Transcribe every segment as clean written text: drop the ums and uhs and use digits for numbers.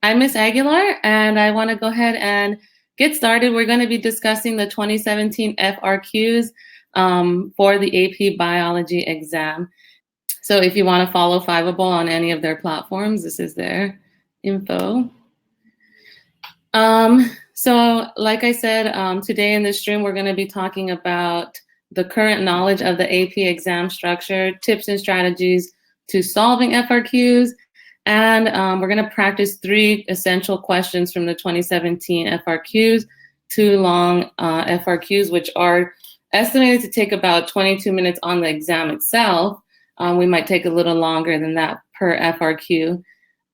I'm Miss Aguilar, and I want to go ahead and get started. We're going to be discussing the 2017 FRQs for the AP Biology exam. So if you want to follow Fiveable on any of their platforms, this is their info. So like I said, today in this stream, we're going to be talking about the current knowledge of the AP exam structure, tips and strategies to solving FRQs, and we're going to practice 3 essential questions from the 2017 FRQs, 2 long FRQs, which are estimated to take about 22 minutes on the exam itself. We might take a little longer than that per FRQ.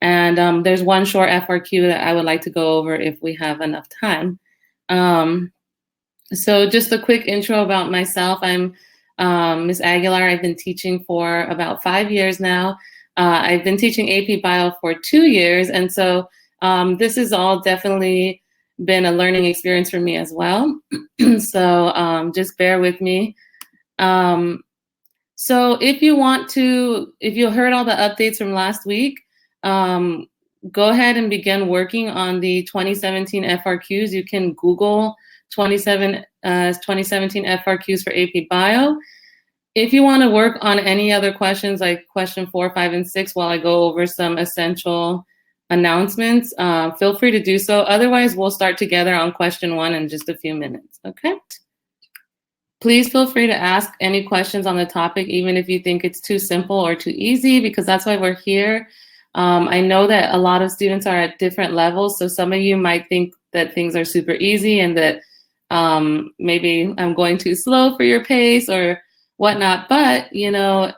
And there's 1 short FRQ that I would like to go over if we have enough time. So just a quick intro about myself. I'm Ms. Aguilar. I've been teaching for about 5 years now. I've been teaching AP Bio for 2 years, and so this has all definitely been a learning experience for me as well. So just bear with me. So if you heard all the updates from last week, go ahead and begin working on the 2017 FRQs. You can Google 2017 FRQs for AP Bio. If you want to work on any other questions like question 4, 5, and 6 while I go over some essential announcements, feel free to do so. Otherwise, we'll start together on question 1 in just a few minutes, okay? Please feel free to ask any questions on the topic, even if you think it's too simple or too easy, because that's why we're here. I know that a lot of students are at different levels, so some of you might think that things are super easy and that maybe I'm going too slow for your pace or whatnot, but you know,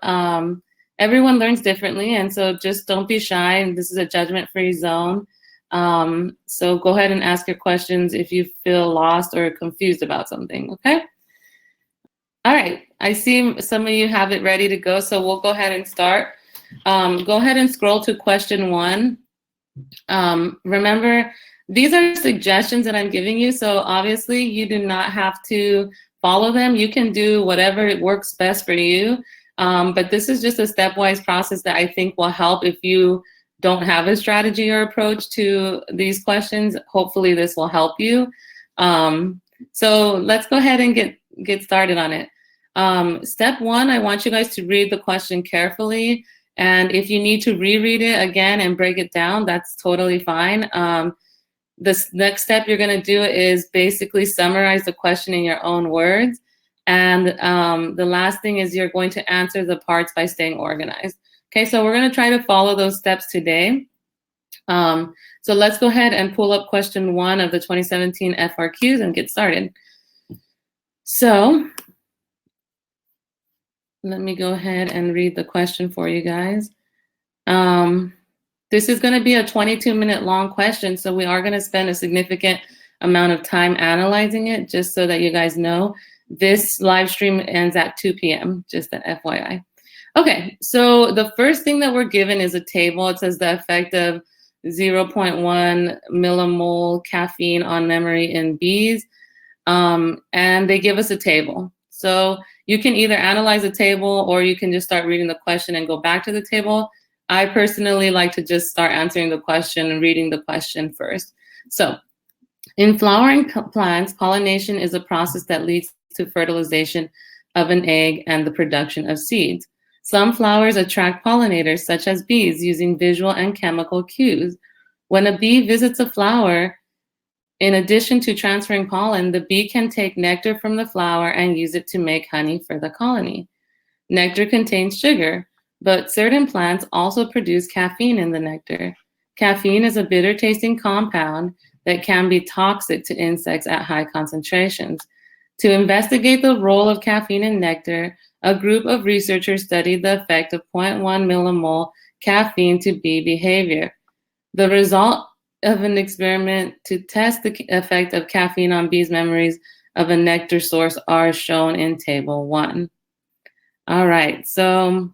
everyone learns differently, and so just don't be shy, and this is a judgment-free zone. So go ahead and ask your questions if you feel lost or confused about something, okay? All right, I see some of you have it ready to go, so we'll go ahead and start. Go ahead and scroll to question 1. Remember, these are suggestions that I'm giving you, so obviously you do not have to follow them. You can do whatever works best for you, but this is just a stepwise process that I think will help if you don't have a strategy or approach to these questions. Hopefully this will help you. So let's go ahead and get started on it. Step 1, I want you guys to read the question carefully, and if you need to reread it again and break it down, that's totally fine. This next step you're going to do is basically summarize the question in your own words. And the last thing is you're going to answer the parts by staying organized. Okay, so we're going to try to follow those steps today. So let's go ahead and pull up question 1 of the 2017 FRQs and get started. So let me go ahead and read the question for you guys. This is going to be a 22-minute long question, so we are going to spend a significant amount of time analyzing it, just so that you guys know. This live stream ends at 2 p.m., just an FYI. Okay, so the first thing that we're given is a table. It says the effect of 0.1 millimole caffeine on memory in bees, and they give us a table. So you can either analyze the table or you can just start reading the question and go back to the table. I personally like to just start answering the question and reading the question first. So in flowering plants, pollination is a process that leads to fertilization of an egg and the production of seeds. Some flowers attract pollinators, such as bees, using visual and chemical cues. When a bee visits a flower, in addition to transferring pollen, the bee can take nectar from the flower and use it to make honey for the colony. Nectar contains sugar, but certain plants also produce caffeine in the nectar. Caffeine is a bitter-tasting compound that can be toxic to insects at high concentrations. To investigate the role of caffeine in nectar, a group of researchers studied the effect of 0.1 millimole caffeine to bee behavior. The result of an experiment to test the effect of caffeine on bees' memories of a nectar source are shown in table 1. All right, so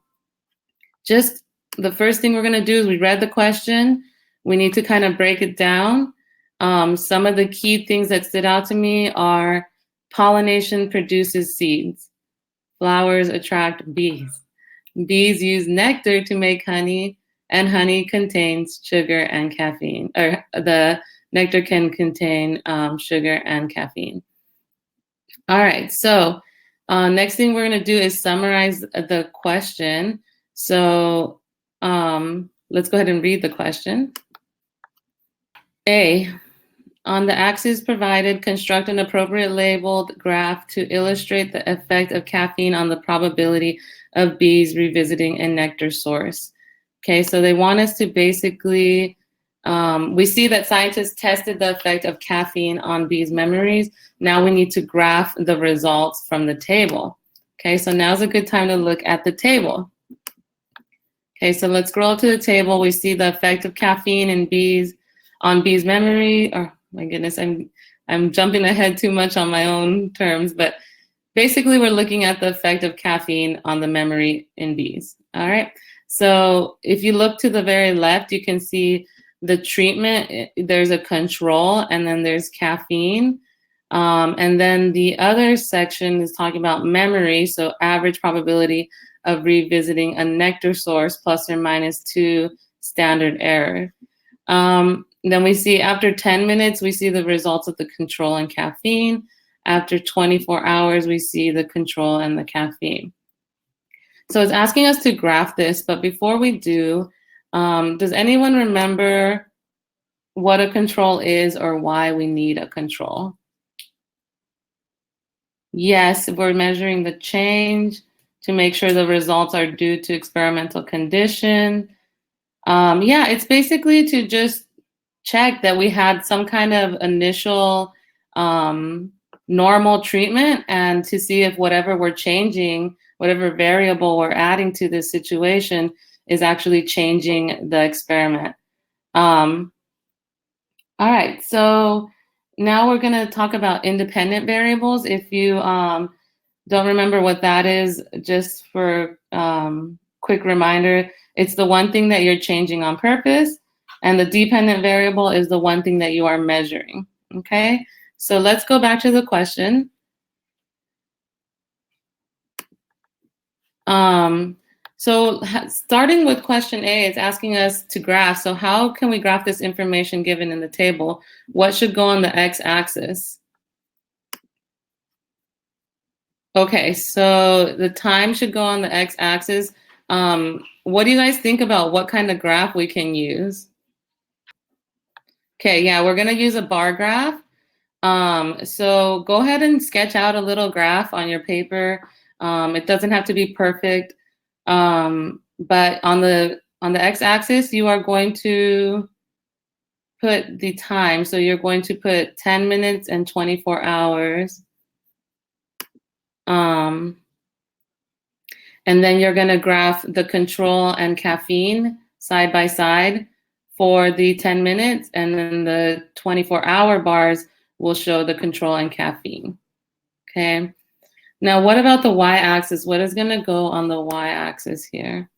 just the first thing we're going to do is we read the question. We need to kind of break it down. Some of the key things that stood out to me are pollination produces seeds. Flowers attract bees. Bees use nectar to make honey. and honey contains sugar and caffeine, or the nectar can contain sugar and caffeine. All right, so next thing we're going to do is summarize the question. So let's go ahead and read the question. A, on the axis provided, construct an appropriate labeled graph to illustrate the effect of caffeine on the probability of bees revisiting a nectar source. Okay, so they want us to basically, we see that scientists tested the effect of caffeine on bees' memories. Now we need to graph the results from the table. Okay, so now's a good time to look at the table. Okay, so let's scroll to the table. We see the effect of caffeine in bees on bees' memory. Oh my goodness, I'm jumping ahead too much on my own terms, but basically we're looking at the effect of caffeine on the memory in bees. All right, so if you look to the very left, you can see the treatment. There's a control, and then there's caffeine. And then the other section is talking about memory, so average probability of revisiting a nectar source plus or minus 2 standard error. Then we see after 10 minutes, we see the results of the control and caffeine. After 24 hours, we see the control and the caffeine. So it's asking us to graph this, but before we do, does anyone remember what a control is or why we need a control? Yes, we're measuring the change to make sure the results are due to experimental condition. Yeah, it's basically to just check that we had some kind of initial normal treatment, and to see if whatever we're changing, whatever variable we're adding to this situation is actually changing the experiment. All right, so now we're going to talk about independent variables. If you don't remember what that is, just for quick reminder, it's the one thing that you're changing on purpose, and the dependent variable is the one thing that you are measuring. Okay, so let's go back to the question. So starting with question A, it's asking us to graph. So how can we graph this information given in the table? What should go on the x-axis? Okay, so the time should go on the x-axis. What do you guys think about what kind of graph we can use? Okay, yeah, we're gonna use a bar graph. So go ahead and sketch out a little graph on your paper. It doesn't have to be perfect, but on the x-axis, you are going to put the time. So you're going to put 10 minutes and 24 hours. And then you're going to graph the control and caffeine side by side for the 10 minutes, and then the 24-hour bars will show the control and caffeine. Okay. Now, what about the y-axis? What is going to go on the y-axis here?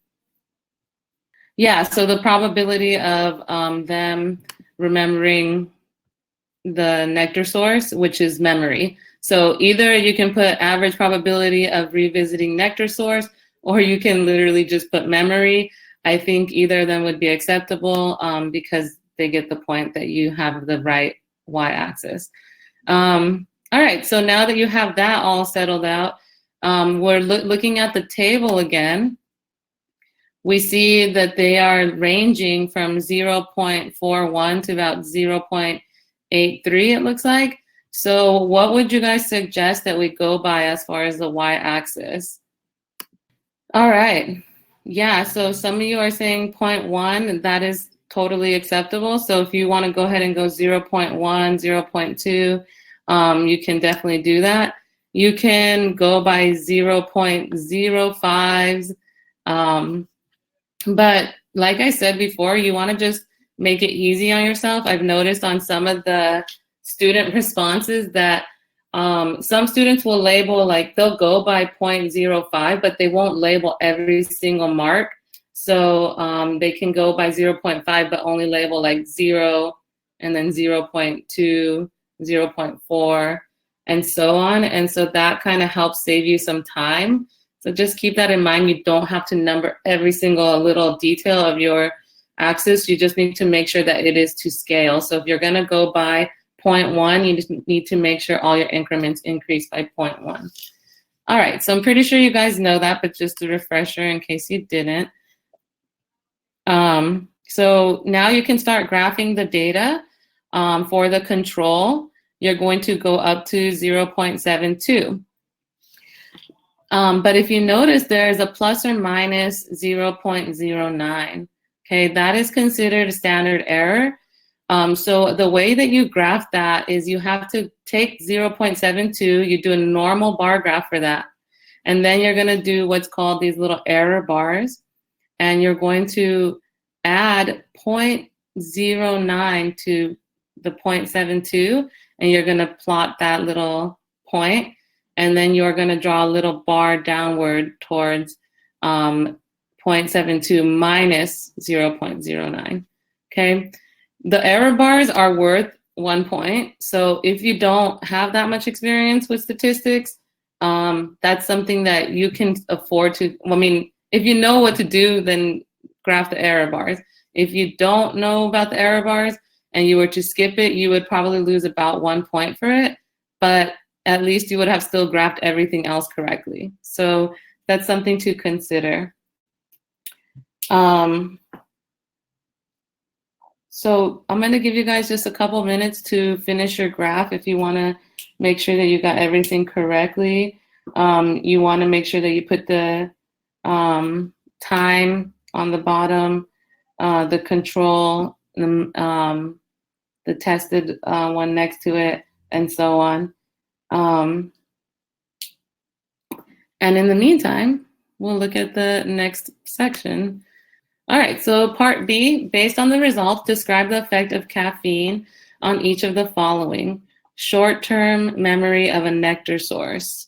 Yeah, so the probability of them remembering the nectar source, which is memory. So either you can put average probability of revisiting nectar source, or you can literally just put memory. I think either of them would be acceptable because they get the point that you have the right y-axis. All right, so now that you have that all settled out, we're looking at the table again. We see that they are ranging from 0.41 to about 0.83, it looks like. So what would you guys suggest that we go by as far as the y-axis? All right. Yeah, so some of you are saying 0.1, that is totally acceptable. So if you want to go ahead and go 0.1, 0.2, you can definitely do that. You can go by 0.05s. But like I said before, you want to just make it easy on yourself. I've noticed on some of the student responses that some students will label, like they'll go by 0.05, but they won't label every single mark. So they can go by 0.5, but only label like 0, and then 0.2, 0.4, and so on. And so that kind of helps save you some time. So just keep that in mind. You don't have to number every single little detail of your axis. You just need to make sure that it is to scale. So if you're going to go by 0.1, you just need to make sure all your increments increase by 0.1. All right, so I'm pretty sure you guys know that, but just a refresher in case you didn't. So now you can start graphing the data. For the control, you're going to go up to 0.72. But if you notice, there is a plus or minus 0.09. Okay, that is considered a standard error. So the way that you graph that is you have to take 0.72, you do a normal bar graph for that. And then you're going to do what's called these little error bars. And you're going to add 0.09 to the 0.72, and you're going to plot that little point. And then you're going to draw a little bar downward towards 0.72 minus 0.09. Okay. The error bars are worth 1 point. So if you don't have that much experience with statistics, that's something that you can afford to, I mean, if you know what to do, then graph the error bars. If you don't know about the error bars and you were to skip it, you would probably lose about 1 point for it, but at least you would have still graphed everything else correctly. So that's something to consider. So I'm going to give you guys just a couple minutes to finish your graph if you want to make sure that you got everything correctly. You want to make sure that you put the time on the bottom, the control, the tested one next to it, and so on. And in the meantime, we'll look at the next section. All right, so part B, based on the results, describe the effect of caffeine on each of the following: short-term memory of a nectar source,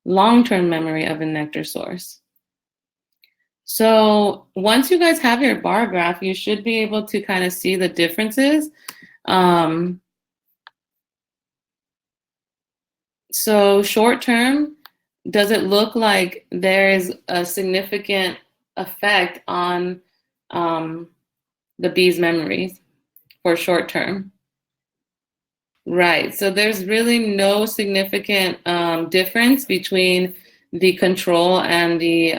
long-term memory of a nectar source. So once you guys have your bar graph, you should be able to kind of see the differences. So short-term, does it look like there is a significant effect on the bee's memories for short-term? Right, so there's really no significant difference between the control and the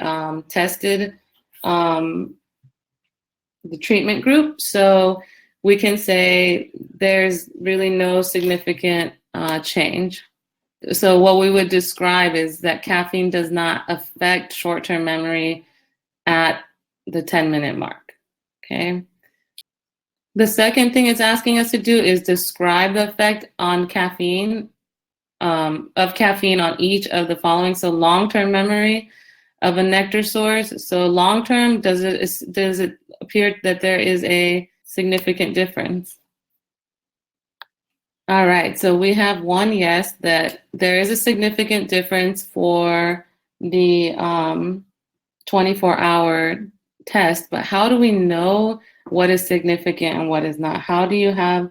tested, the treatment group. So we can say there's really no significant change. So what we would describe is that caffeine does not affect short-term memory at the 10-minute mark, okay? The second thing it's asking us to do is describe the effect on caffeine, of caffeine on each of the following. So long-term memory of a nectar source. So long-term, does it appear that there is a significant difference? All right, so we have one yes, that there is a significant difference for the 24-hour test, but how do we know what is significant and what is not? How do you have,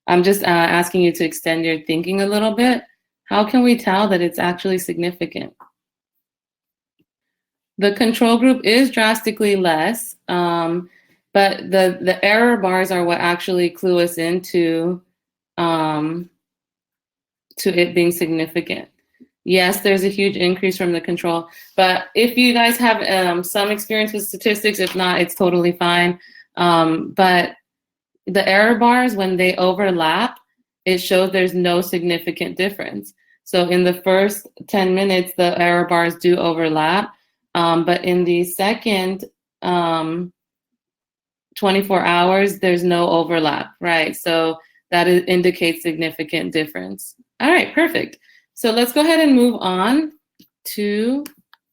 I'm just asking you to extend your thinking a little bit. How can we tell that it's actually significant? The control group is drastically less, but the error bars are what actually clue us into to it being significant. Yes, there's a huge increase from the control, but if you guys have some experience with statistics, if not, it's totally fine. But the error bars, when they overlap, it shows there's no significant difference. So in the first 10 minutes, the error bars do overlap, but in the second 24 hours, there's no overlap, right? So that indicates significant difference. All right, perfect. So let's go ahead and move on to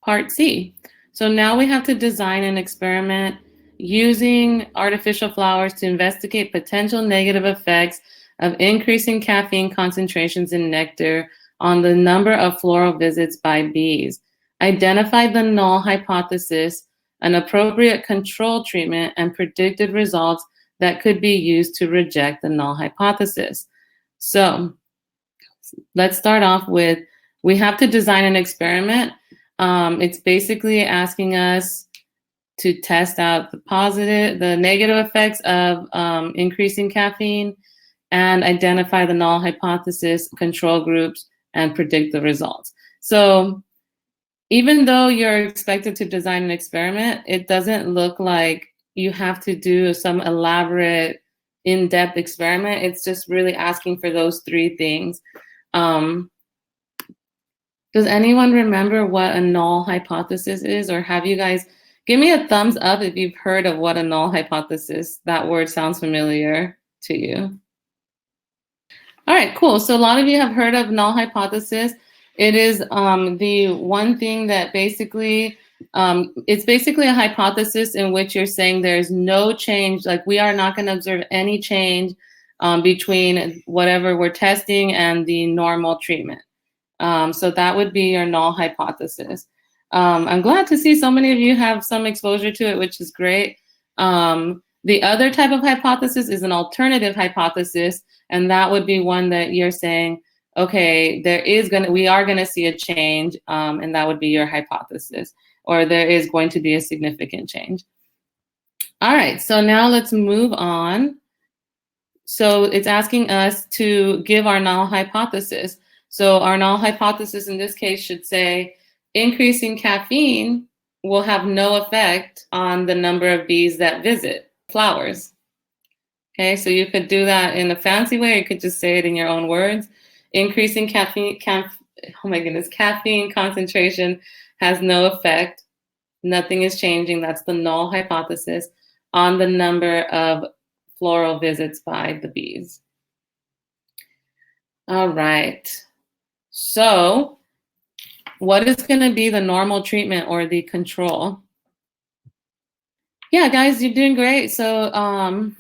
part C. So now we have to design an experiment using artificial flowers to investigate potential negative effects of increasing caffeine concentrations in nectar on the number of floral visits by bees. Identify the null hypothesis, an appropriate control treatment, and predicted results that could be used to reject the null hypothesis. So let's start off with, we have to design an experiment. It's basically asking us to test out the negative effects of increasing caffeine, and identify the null hypothesis, control groups, and predict the results. So even though you're expected to design an experiment, it doesn't look like you have to do some elaborate, in-depth experiment. It's just really asking for those 3 things. Does anyone remember what a null hypothesis is? Or have you guys, give me a thumbs up if you've heard of what a null hypothesis, that word sounds familiar to you. All right, cool. So a lot of you have heard of null hypothesis. It is the one thing that basically, it's basically a hypothesis in which you're saying there's no change, like we are not going to observe any change between whatever we're testing and the normal treatment. So that would be your null hypothesis. I'm glad to see so many of you have some exposure to it, which is great. The other type of hypothesis is an alternative hypothesis, and that would be one that you're saying, okay, we are gonna see a change, and that would be your hypothesis, or there is going to be a significant change. All right, so now let's move on. So it's asking us to give our null hypothesis. So our null hypothesis in this case should say, increasing caffeine will have no effect on the number of bees that visit flowers. Okay, so you could do that in a fancy way, or you could just say it in your own words. Increasing caffeine concentration has no effect. Nothing is changing. That's the null hypothesis on the number of floral visits by the bees. All right. So what is going to be the normal treatment or the control? Yeah, guys, you're doing great. So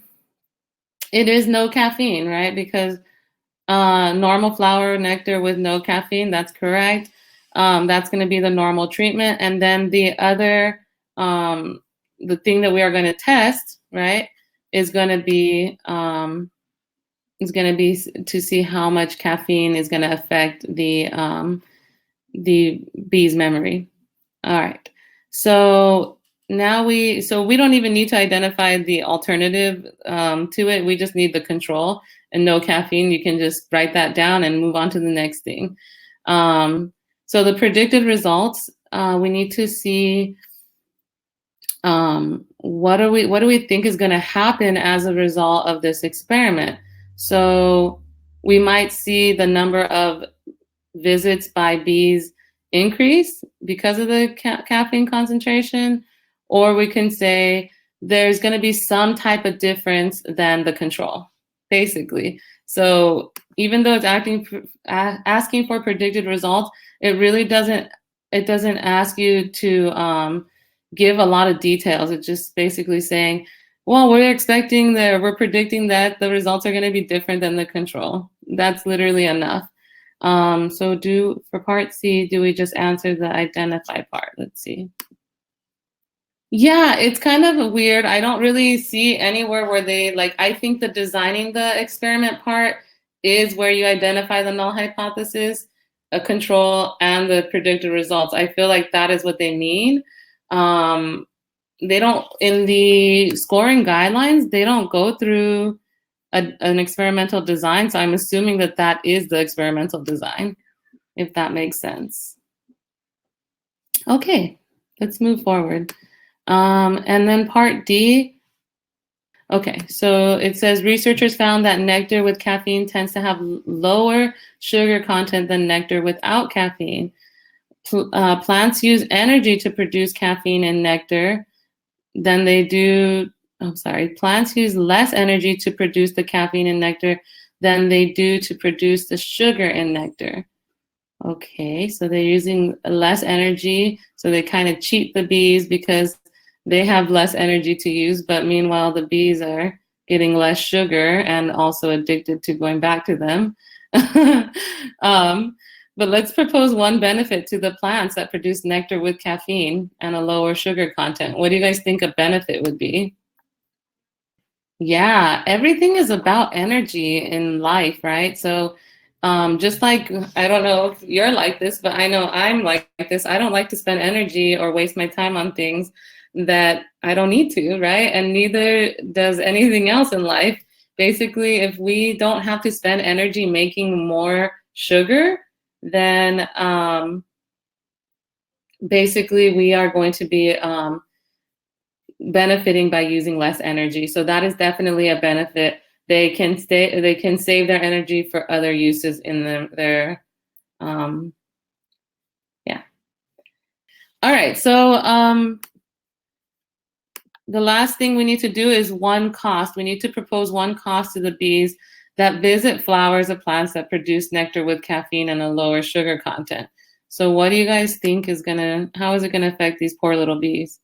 it is no caffeine, right? Because normal flower nectar with no caffeine, that's correct. That's going to be the normal treatment. And then the other, the thing that we are going to test, right, is going to be to see how much caffeine is going to affect the bee's memory. All right. So now we don't even need to identify the alternative to it. We just need the control and no caffeine. You can just write that down and move on to the next thing. So the predicted results, we need to see what do we think is going to happen as a result of this experiment. So we might see the number of visits by bees increase because of the caffeine concentration, or we can say there's going to be some type of difference than the control, basically. So even though it's asking for predicted results, it really doesn't ask you to give a lot of details. It's just basically saying, well, we're predicting that the results are going to be different than the control. That's literally enough. So for part C, do we just answer the identify part? Let's see. Yeah, it's kind of weird. I don't really see anywhere where I think the designing the experiment part is where you identify the null hypothesis, a control, and the predicted results. I feel like that is what they mean. They don't, in the scoring guidelines, they don't go through an experimental design. So I'm assuming that is the experimental design, if that makes sense. Okay, let's move forward. And then part D. Okay, so it says researchers found that nectar with caffeine tends to have lower sugar content than nectar without caffeine. Plants use energy to produce caffeine in nectar than they do. Plants use less energy to produce the caffeine in nectar than they do to produce the sugar in nectar. Okay, so they're using less energy, so they kind of cheat the bees because they have less energy to use, but meanwhile the bees are getting less sugar and also addicted to going back to them. But let's propose one benefit to the plants that produce nectar with caffeine and a lower sugar content. What do you guys think a benefit would be? Yeah, everything is about energy in life, right? So just like, I don't know if you're like this, but I know I'm like this. I don't like to spend energy or waste my time on things that I don't need to, right? And neither does anything else in life. Basically, if we don't have to spend energy making more sugar, then basically we are going to be benefiting by using less energy. So that is definitely a benefit. They can save their energy for other uses in their yeah. All right, so the last thing we need to do is one cost. We need to propose one cost to the bees that visit flowers of plants that produce nectar with caffeine and a lower sugar content. So what do you guys think how is it gonna affect these poor little bees?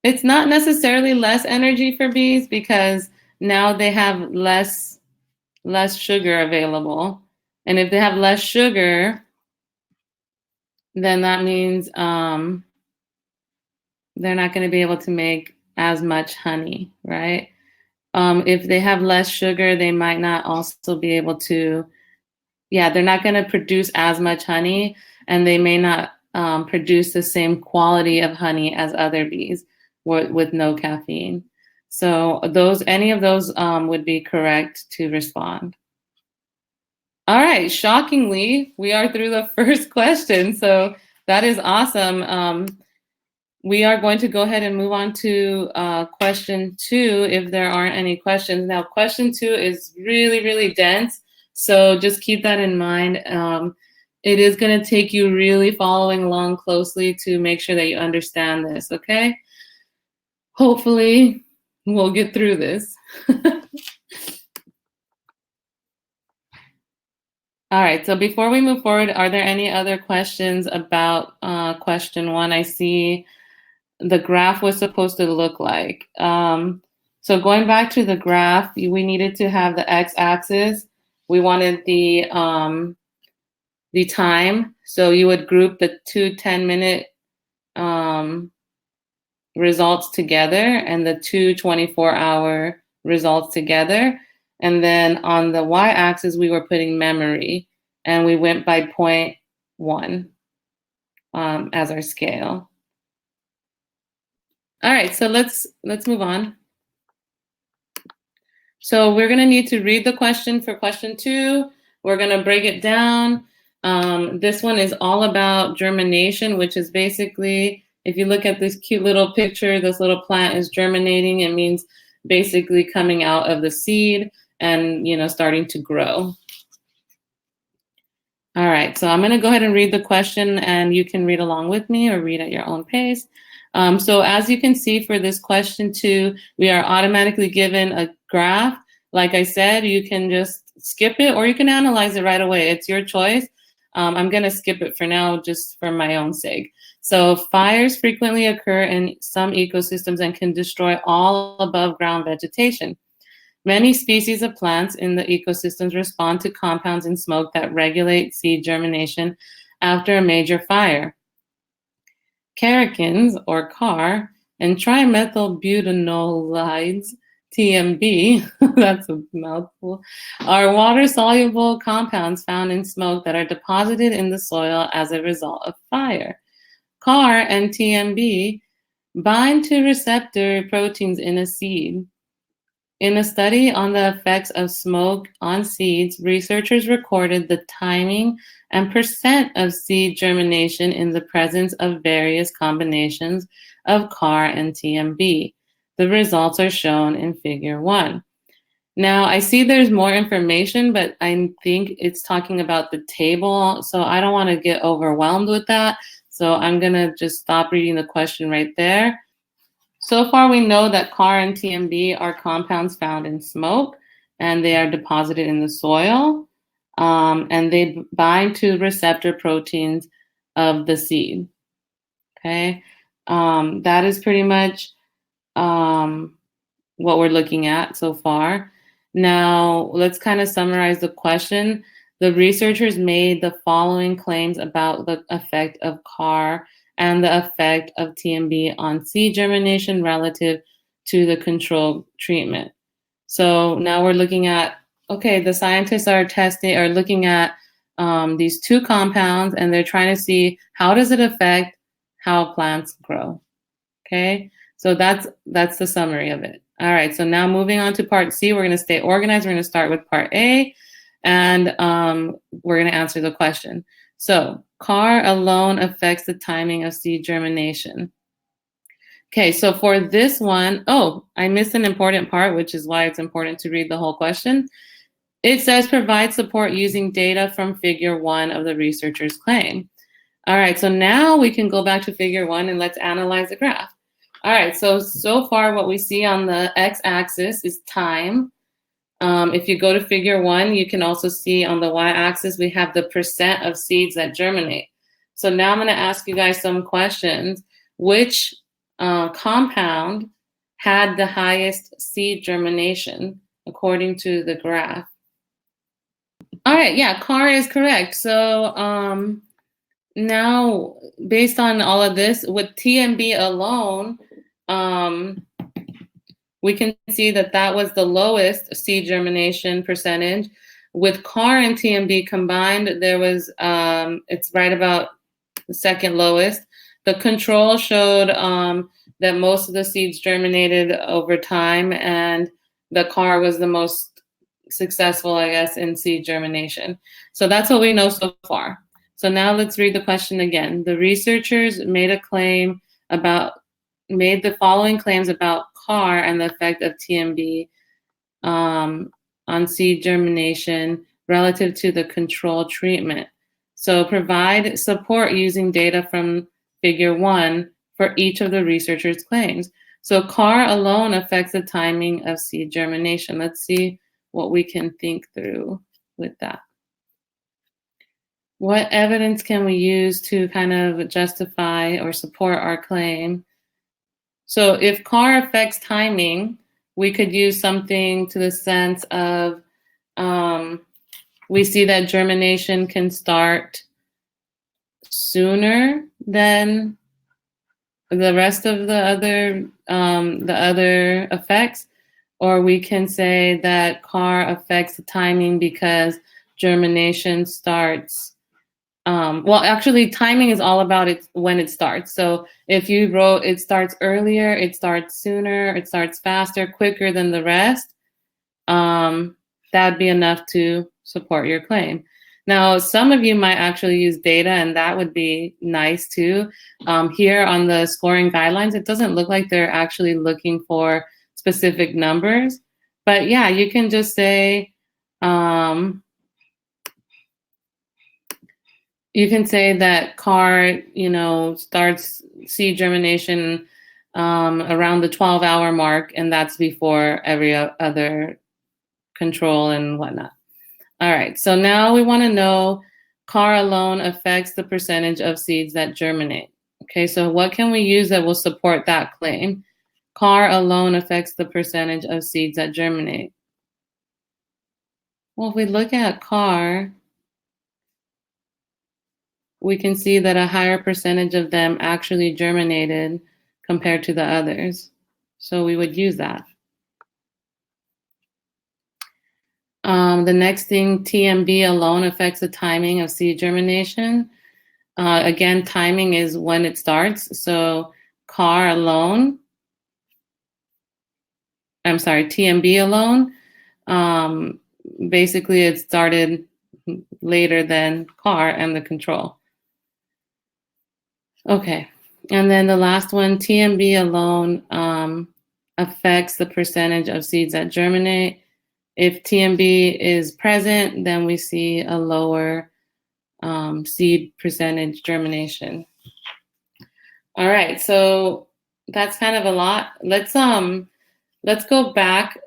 It's not necessarily less energy for bees because now they have less sugar available. And if they have less sugar, then that means they're not going to be able to make as much honey, right? If they have less sugar, they might not also be able to, they're not going to produce as much honey, and they may not produce the same quality of honey as other bees with no caffeine. So any of those would be correct to respond. All right, shockingly, we are through the first question. So that is awesome. We are going to go ahead and move on to question 2 if there aren't any questions. Now, question 2 is really, really dense. So just keep that in mind. It is going to take you really following along closely to make sure that you understand this, okay? Hopefully, we'll get through this. All right, so before we move forward, are there any other questions about question 1? I see the graph was supposed to look like. So going back to the graph, we needed to have the x-axis. We wanted the time. So you would group the 2 10-minute results together and the 2 24-hour results together. And then on the y-axis, we were putting memory, and we went by 0.1 as our scale. All right, so let's move on. So we're going to need to read the question for question 2. We're going to break it down. This one is all about germination, which is basically, if you look at this cute little picture, this little plant is germinating. It means basically coming out of the seed and, starting to grow. All right, so I'm going to go ahead and read the question, and you can read along with me or read at your own pace. So as you can see for this question 2, we are automatically given a graph. Like I said, you can just skip it or you can analyze it right away. It's your choice. I'm going to skip it for now just for my own sake. So fires frequently occur in some ecosystems and can destroy all above ground vegetation. Many species of plants in the ecosystems respond to compounds in smoke that regulate seed germination after a major fire. Carrageenans, or CAR, and trimethylbutanolides, TMB, that's a mouthful, are water-soluble compounds found in smoke that are deposited in the soil as a result of fire. CAR and TMB bind to receptor proteins in a seed. In a study on the effects of smoke on seeds, researchers recorded the timing and percent of seed germination in the presence of various combinations of CAR and TMB. The results are shown in figure 1. Now, I see there's more information, but I think it's talking about the table, so I don't want to get overwhelmed with that. So I'm going to just stop reading the question right there. So far, we know that CAR and TMB are compounds found in smoke, and they are deposited in the soil, and they bind to receptor proteins of the seed. Okay, that is pretty much what we're looking at so far. Now, let's kind of summarize the question. The researchers made the following claims about the effect of CAR and the effect of TMB on seed germination relative to the control treatment. So now we're looking at, okay, the scientists are looking at these 2 compounds, and they're trying to see how does it affect how plants grow. Okay, so that's the summary of it. All right, so now moving on to part C, we're going to stay organized. We're going to start with part A, and we're going to answer the question. So CAR alone affects the timing of seed germination. Okay, so for this one, oh, I missed an important part, which is why it's important to read the whole question. It says provide support using data from figure 1 of the researcher's claim. All right, so now we can go back to figure 1 and let's analyze the graph. All right, so far what we see on the x-axis is time. If you go to figure 1, you can also see on the y-axis we have the percent of seeds that germinate. So now I'm going to ask you guys some questions. Which compound had the highest seed germination according to the graph? All right, yeah, CAR is correct. So now, based on all of this, with TMB alone, we can see that that was the lowest seed germination percentage. With CAR and TMB combined, there was, it's right about the second lowest. The control showed that most of the seeds germinated over time, and the CAR was the most successful, I guess, in seed germination. So that's what we know so far. So now let's read the question again. The researchers made the following claims about CAR and the effect of TMB on seed germination relative to the control treatment. So provide support using data from figure 1 for each of the researchers' claims. So CAR alone affects the timing of seed germination. Let's see what we can think through with that. What evidence can we use to kind of justify or support our claim? So if CAR affects timing, we could use something to the sense of, we see that germination can start sooner than the rest of the other effects, or we can say that CAR affects the timing because germination starts. Well, actually, timing is all about when it starts. So if you wrote it starts earlier, it starts sooner, it starts faster, quicker than the rest, that'd be enough to support your claim. Now, some of you might actually use data, and that would be nice too. Here on the scoring guidelines, it doesn't look like they're actually looking for specific numbers. But yeah, you can just say, you can say that CAR, starts seed germination around the 12-hour mark, and that's before every other control and whatnot. All right, so now we want to know CAR alone affects the percentage of seeds that germinate. Okay, so what can we use that will support that claim? CAR alone affects the percentage of seeds that germinate. Well, if we look at CAR, we can see that a higher percentage of them actually germinated compared to the others. So we would use that. The next thing, TMB alone affects the timing of seed germination. Again, timing is when it starts. So TMB alone, basically it started later than CAR and the control. Okay, and then the last one, TMB alone affects the percentage of seeds that germinate. If TMB is present, then we see a lower seed percentage germination. All right, so that's kind of a lot. Let's go back.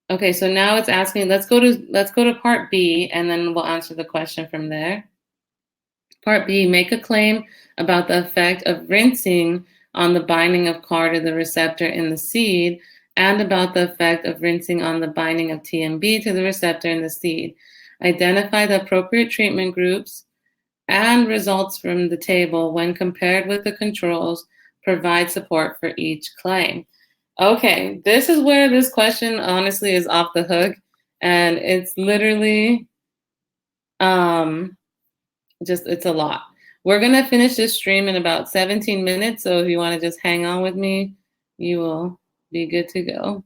Okay, so now it's asking, let's go to part B, and then we'll answer the question from there. Part B, make a claim about the effect of rinsing on the binding of CAR to the receptor in the seed, and about the effect of rinsing on the binding of TMB to the receptor in the seed. Identify the appropriate treatment groups and results from the table when compared with the controls. Provide support for each claim. Okay, this is where this question honestly is off the hook, and it's literally it's a lot. We're gonna finish this stream in about 17 minutes, so if you wanna just hang on with me, you will be good to go.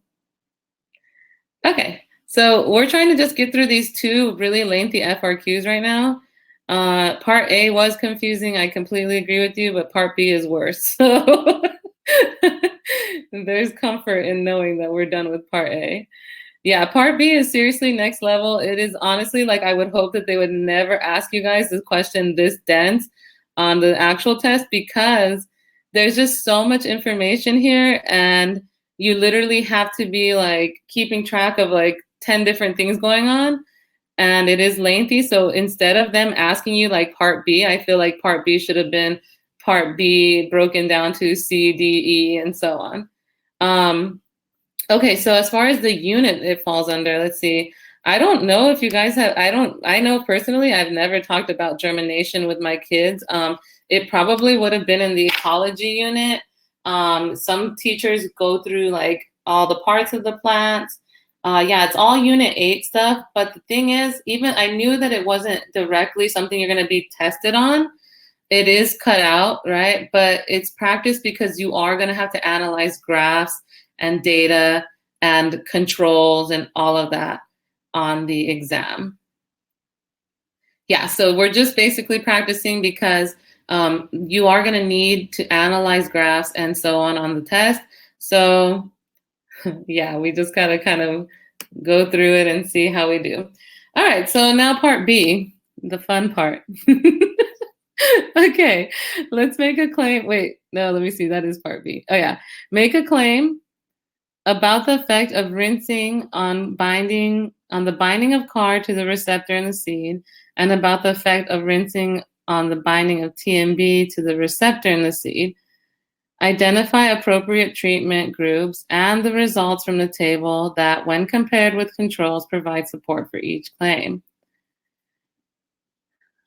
Okay, so we're trying to just get through these two really lengthy FRQs right now. Part A was confusing, I completely agree with you, but part B is worse. So there's comfort in knowing that we're done with part A. Yeah, part B is seriously next level. It is honestly like I would hope that they would never ask you guys this question this dense on the actual test, because there's just so much information here, and you literally have to be like keeping track of like 10 different things going on, and it is lengthy. So instead of them asking you like part B, I feel like part B should have been part B broken down to C, D, E, and so on. Okay, so as far as the unit it falls under, let's see. I don't know if you guys have, I know personally, I've never talked about germination with my kids. It probably would have been in the ecology unit. Some teachers go through like all the parts of the plants. Yeah, it's all unit 8 stuff. But the thing is, even I knew that it wasn't directly something you're gonna be tested on. It is cut out, right? But it's practice because you are gonna have to analyze graphs and data and controls and all of that on the exam. Yeah, so we're just basically practicing because you are going to need to analyze graphs and so on the test. So yeah, we just gotta kind of go through it and see how we do. All right, so now part B, the fun part. Okay, let's make a claim. Wait, no, let me see. That is part B. Oh yeah, make a claim about the effect of rinsing on the binding of CAR to the receptor in the seed, and about the effect of rinsing on the binding of TMB to the receptor in the seed. Identify appropriate treatment groups and the results from the table that, when compared with controls, provide support for each claim.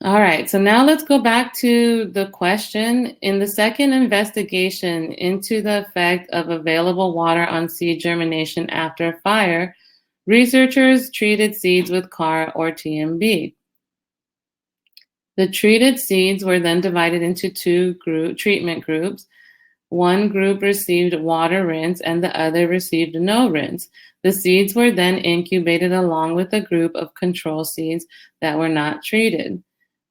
All right, so now let's go back to the question. In the second investigation into the effect of available water on seed germination after a fire, researchers treated seeds with CAR or TMB. The treated seeds were then divided into two treatment groups. One group received water rinse and the other received no rinse. The seeds were then incubated along with a group of control seeds that were not treated.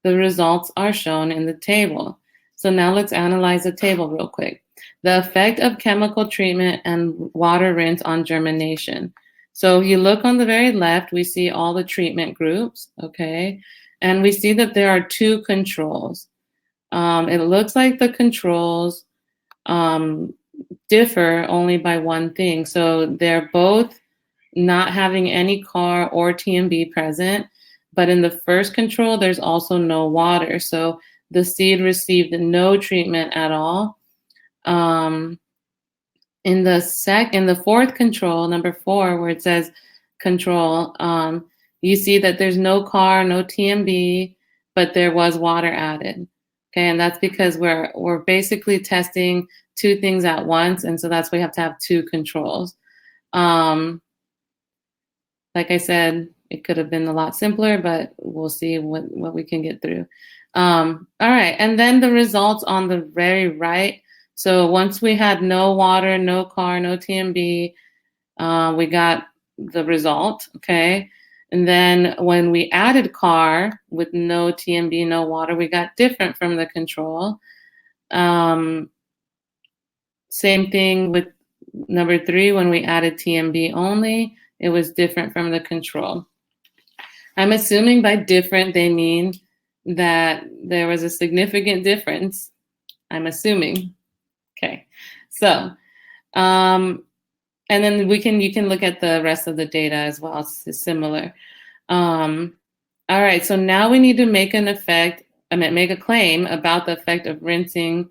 The results are shown in the table. So now let's analyze the table real quick. The effect of chemical treatment and water rinse on germination. So if you look on the very left, we see all the treatment groups, okay? And we see that there are two controls. It looks like the controls differ only by one thing. So they're both not having any CAR or TMB present. But in the first control, there's also no water. So the seed received no treatment at all. In the fourth control, number 4, where it says control, you see that there's no CAR, no TMB, but there was water added. Okay, and that's because we're basically testing two things at once, and so that's why we have to have two controls. Like I said, it could have been a lot simpler, but we'll see what we can get through. All right, and then the results on the very right. So once we had no water, no CAR, no TMB, we got the result, okay? And then when we added CAR with no TMB, no water, we got different from the control. Same thing with number 3, when we added TMB only, it was different from the control. I'm assuming by different, they mean that there was a significant difference. I'm assuming. Okay, so, and then you can look at the rest of the data as well. It's similar. All right, so now we need to make a claim about the effect of rinsing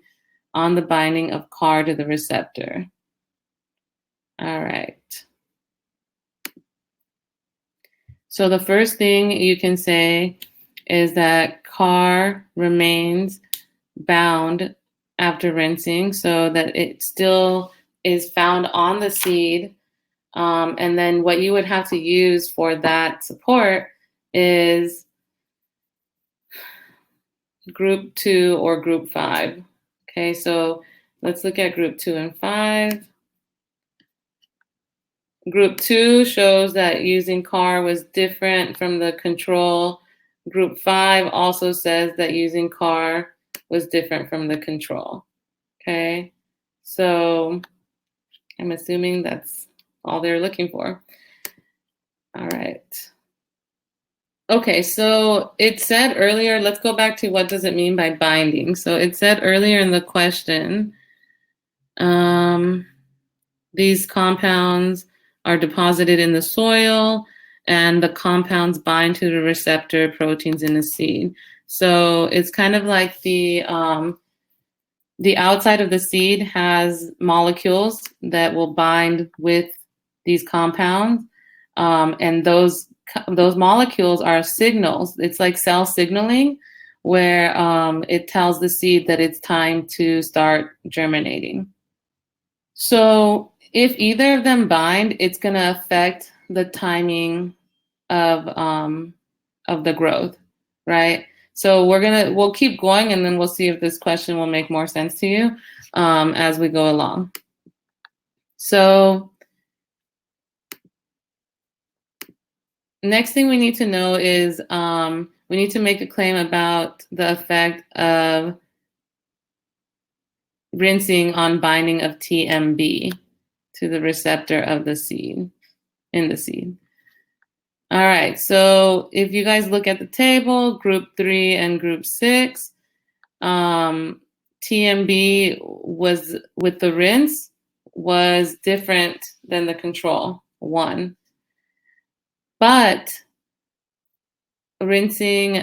on the binding of CAR to the receptor. All right. So the first thing you can say is that CAR remains bound after rinsing, so that it still is found on the seed. And then what you would have to use for that support is group 2 or group 5. Okay, so let's look at group 2 and 5. Group 2 shows that using CAR was different from the control. Group 5 also says that using CAR was different from the control. Okay, so I'm assuming that's all they're looking for. All right. Okay, so it said earlier, let's go back to what does it mean by binding. So it said earlier in the question, these compounds are deposited in the soil and the compounds bind to the receptor proteins in the seed. So it's kind of like the outside of the seed has molecules that will bind with these compounds, and those molecules are signals. It's like cell signaling, where it tells the seed that it's time to start germinating. So if either of them bind, it's going to affect the timing of the growth, right? So we'll keep going, and then we'll see if this question will make more sense to you as we go along. So next thing we need to know is we need to make a claim about the effect of rinsing on binding of TMB to the receptor of the seed, in the seed. All right, so if you guys look at the table, group 3 and group 6, TMB was with the rinse was different than the control 1. But rinsing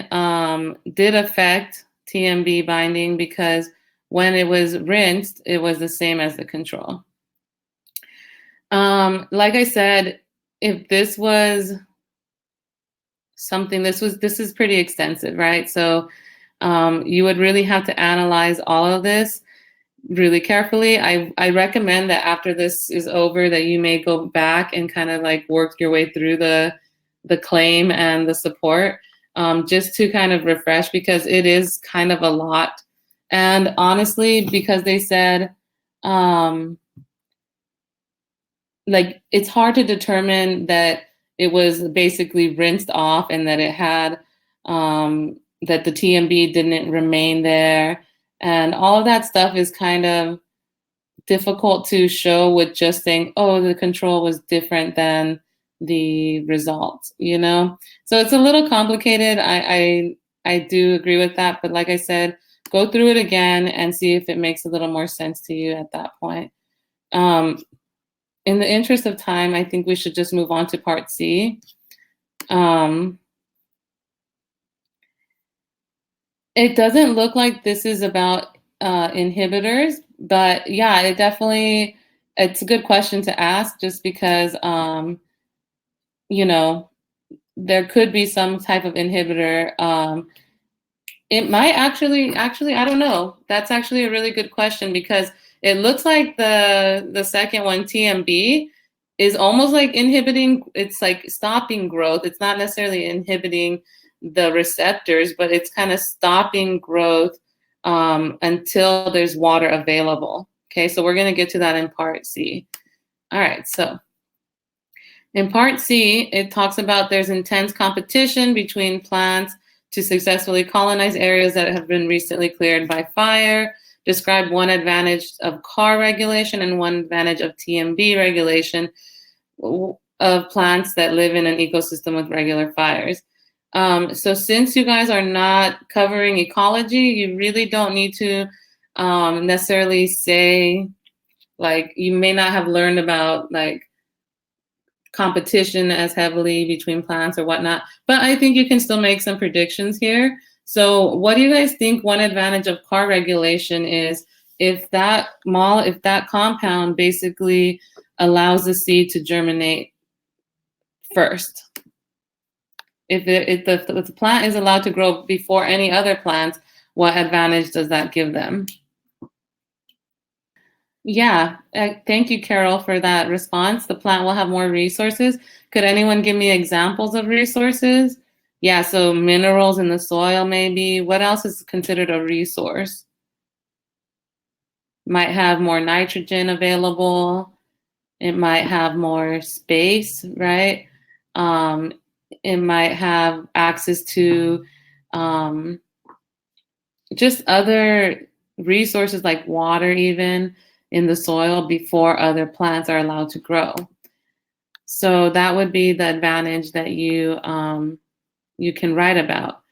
did affect TMB binding because when it was rinsed, it was the same as the control. Like I said, if this was something, this is pretty extensive, right? So you would really have to analyze all of this really carefully. I recommend that after this is over that you may go back and kind of like work your way through the claim and the support, just to kind of refresh, because it is kind of a lot. And honestly, because they said, like, it's hard to determine that it was basically rinsed off and that it had, that the TMB didn't remain there. And all of that stuff is kind of difficult to show with just saying, oh, the control was different than the results, you know? So it's a little complicated. I do agree with that. But like I said, go through it again and see if it makes a little more sense to you at that point. In the interest of time, I think we should just move on to part C. It doesn't look like this is about inhibitors, but yeah, it's a good question to ask, just because, you know, there could be some type of inhibitor. It might actually, I don't know. That's actually a really good question, because it looks like the second one, TMB, is almost like inhibiting, it's like stopping growth. It's not necessarily inhibiting the receptors, but it's kind of stopping growth until there's water available. Okay, so we're going to get to that in part C. All right, so in part C, it talks about there's intense competition between plants to successfully colonize areas that have been recently cleared by fire. Describe one advantage of CAR regulation and one advantage of TMB regulation of plants that live in an ecosystem with regular fires. So since you guys are not covering ecology, you really don't need to necessarily say, like, you may not have learned about like competition as heavily between plants or whatnot, but I think you can still make some predictions here. So what do you guys think one advantage of CAR regulation is if that compound basically allows the seed to germinate first? If the plant is allowed to grow before any other plants, what advantage does that give them? Yeah, thank you, Carol, for that response. The plant will have more resources. Could anyone give me examples of resources? Yeah, so minerals in the soil maybe. What else is considered a resource? Might have more nitrogen available. It might have more space, right? Um, it might have access to um, just other resources like water even in the soil before other plants are allowed to grow. So that would be the advantage that you can write about.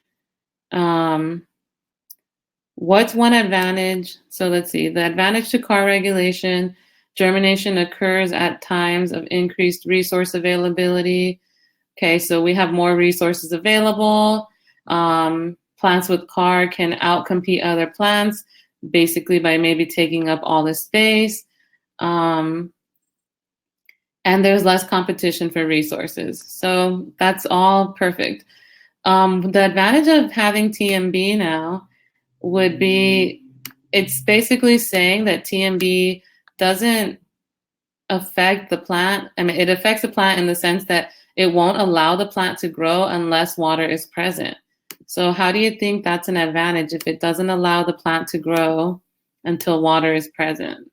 What's one advantage? So let's see. The advantage to CAR regulation, germination occurs at times of increased resource availability. Okay, so we have more resources available. Plants with CAR can outcompete other plants, basically by maybe taking up all the space. And there's less competition for resources. So that's all perfect. The advantage of having TMB now would be, it's basically saying that TMB doesn't affect the plant. I mean, it affects the plant in the sense that it won't allow the plant to grow unless water is present. So how do you think that's an advantage if it doesn't allow the plant to grow until water is present?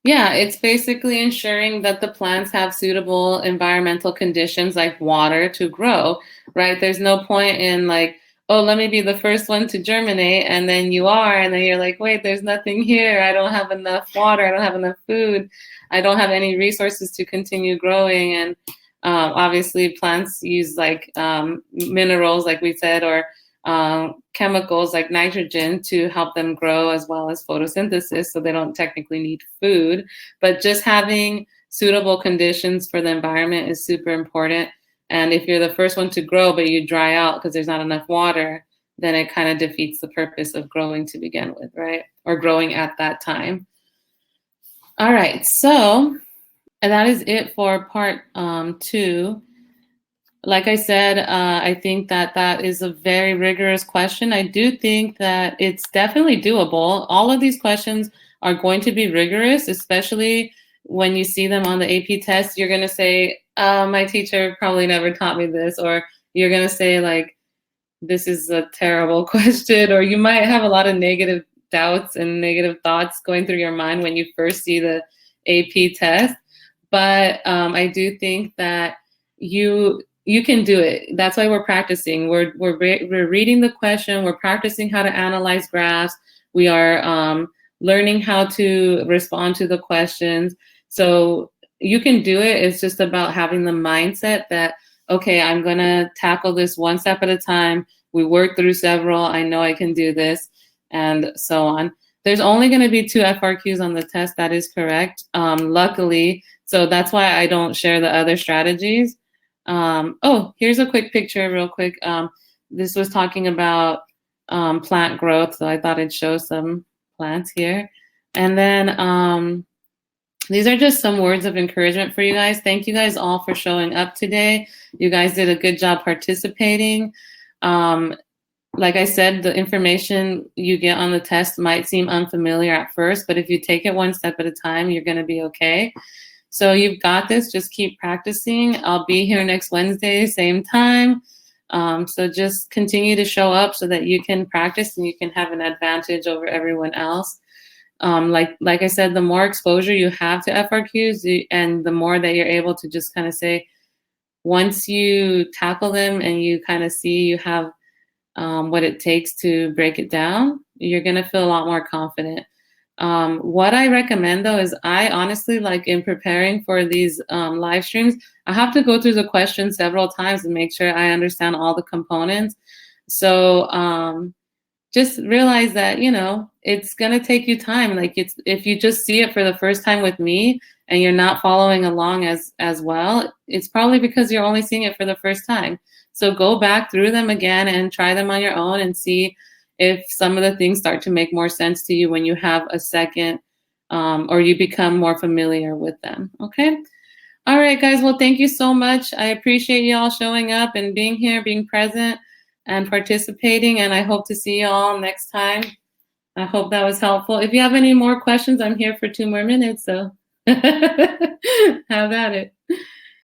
Yeah, it's basically ensuring that the plants have suitable environmental conditions like water to grow, right? There's no point in like, oh, let me be the first one to germinate, and then you are, and then you're like, wait, there's nothing here. I don't have enough water. I don't have enough food. I don't have any resources to continue growing. And obviously, plants use like minerals, like we said, or chemicals like nitrogen to help them grow, as well as photosynthesis, so they don't technically need food. But just having suitable conditions for the environment is super important. And if you're the first one to grow but you dry out because there's not enough water, then it kind of defeats the purpose of growing to begin with, right? Or growing at that time. All right, so that is it for part 2. Like I said, I think that that is a very rigorous question. I do think that it's definitely doable. All of these questions are going to be rigorous, especially when you see them on the AP test. You're going to say, my teacher probably never taught me this, or you're going to say like, this is a terrible question, or you might have a lot of negative doubts and negative thoughts going through your mind when you first see the AP test. But I do think that you can do it. That's why we're practicing. We're reading the question. We're practicing how to analyze graphs. We are learning how to respond to the questions. So you can do it. It's just about having the mindset that, okay, I'm going to tackle this one step at a time. We work through several. I know I can do this, and so on. There's only going to be 2 FRQs on the test. That is correct. Luckily, so that's why I don't share the other strategies. Oh, here's a quick picture real quick. This was talking about plant growth, so I thought I'd show some plants here. And then these are just some words of encouragement for you guys. Thank you guys all for showing up today. You guys did a good job participating. Like I said, the information you get on the test might seem unfamiliar at first, but if you take it one step at a time, you're going to be okay. So you've got this. Just keep practicing. I'll be here next Wednesday, same time. So just continue to show up so that you can practice and you can have an advantage over everyone else. Like I said, the more exposure you have to FRQs and the more that you're able to just kind of say, once you tackle them and you kind of see you have what it takes to break it down, you're going to feel a lot more confident. What I recommend though is I honestly, like in preparing for these live streams, I have to go through the questions several times and make sure I understand all the components. So just realize that, you know, it's going to take you time. Like if you just see it for the first time with me and you're not following along as well, it's probably because you're only seeing it for the first time. So go back through them again and try them on your own and see if some of the things start to make more sense to you when you have a second or you become more familiar with them. Okay. All right, guys. Well, thank you so much. I appreciate you all showing up and being here, being present and participating. And I hope to see you all next time. I hope that was helpful. If you have any more questions, I'm here for 2 more minutes. So have at it.